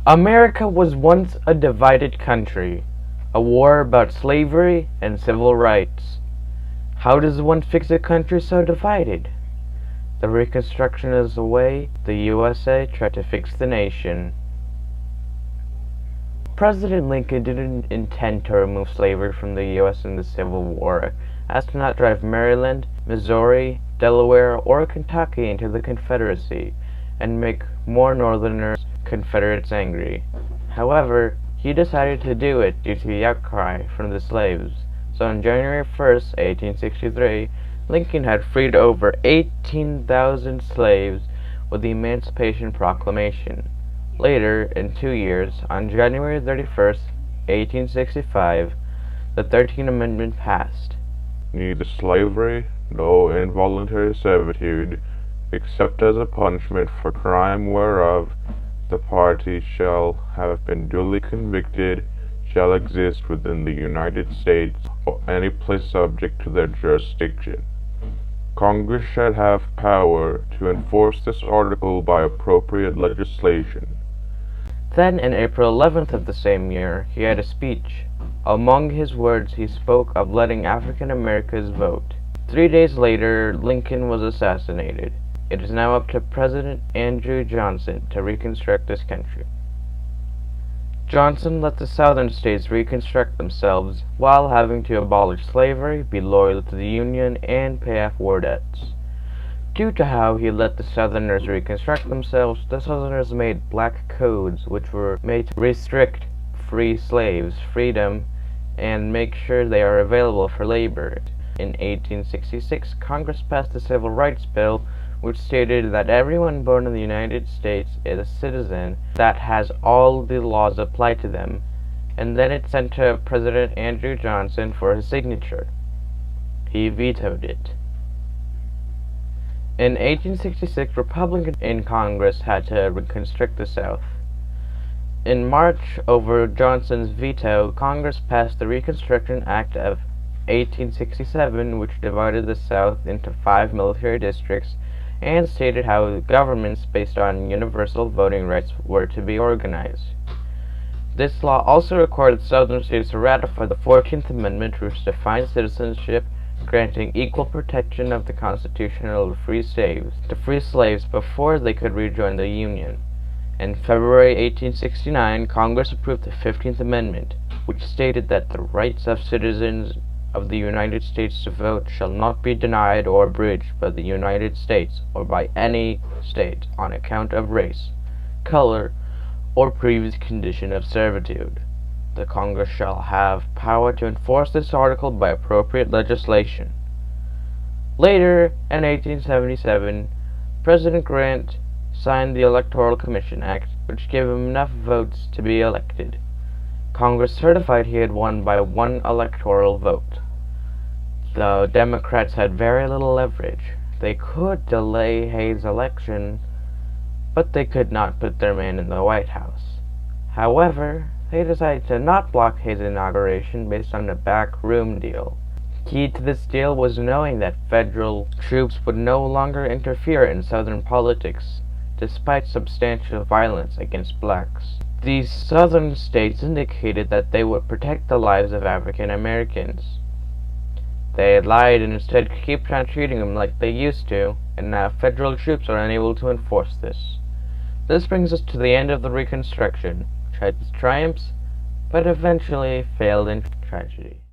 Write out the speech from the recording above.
America was once a divided country, a war about slavery and civil rights. How does one fix a country so divided? The Reconstruction is the way the USA tried to fix the nation. President Lincoln didn't intend to remove slavery from the U.S. in the Civil War, as to not drive Maryland, Missouri, Delaware, or Kentucky into the Confederacy, and make more Northerners Confederates angry. However, he decided to do it due to the outcry from the slaves. So on January 1st, 1863, Lincoln had freed over 18,000 slaves with the Emancipation Proclamation. Later, in 2 years, on January 31st, 1865, the 13th Amendment passed. Neither slavery nor involuntary servitude, except as a punishment for crime whereof the party shall have been duly convicted, shall exist within the United States or any place subject to their jurisdiction. Congress shall have power to enforce this article by appropriate legislation. Then, on April 11th of the same year, he had a speech. Among his words, he spoke of letting African Americans vote. 3 days later, Lincoln was assassinated. It is now up to President Andrew Johnson to reconstruct this country. Johnson let the southern states reconstruct themselves while having to abolish slavery, be loyal to the Union, and pay off war debts. Due to how he let the Southerners reconstruct themselves, the Southerners made black codes which were made to restrict free slaves' freedom and make sure they are available for labor. In 1866, Congress passed the Civil Rights Bill, which stated that everyone born in the United States is a citizen that has all the laws applied to them, and then it sent to President Andrew Johnson for his signature. He vetoed it. In 1866, Republicans in Congress had to reconstruct the South. In March, over Johnson's veto, Congress passed the Reconstruction Act of 1867, which divided the South into 5 military districts and stated how governments based on universal voting rights were to be organized. This law also required Southern states to ratify the 14th Amendment, which defines citizenship, granting equal protection of the Constitution to free slaves before they could rejoin the Union. In February 1869, Congress approved the 15th Amendment, which stated that the rights of citizens of the United States to vote shall not be denied or abridged by the United States or by any state on account of race, color, or previous condition of servitude. The Congress shall have power to enforce this article by appropriate legislation. Later, in 1877, President Grant signed the Electoral Commission Act, which gave him enough votes to be elected. Congress certified he had won by 1 electoral vote. The Democrats had very little leverage. They could delay Hayes' election, but they could not put their man in the White House. However, they decided to not block Hayes' inauguration based on a backroom deal. Key to this deal was knowing that federal troops would no longer interfere in Southern politics, despite substantial violence against blacks. These Southern states indicated that they would protect the lives of African Americans. They had lied and instead kept on treating them like they used to, and now federal troops are unable to enforce this. This brings us to the end of the Reconstruction, which had its triumphs, but eventually failed in tragedy.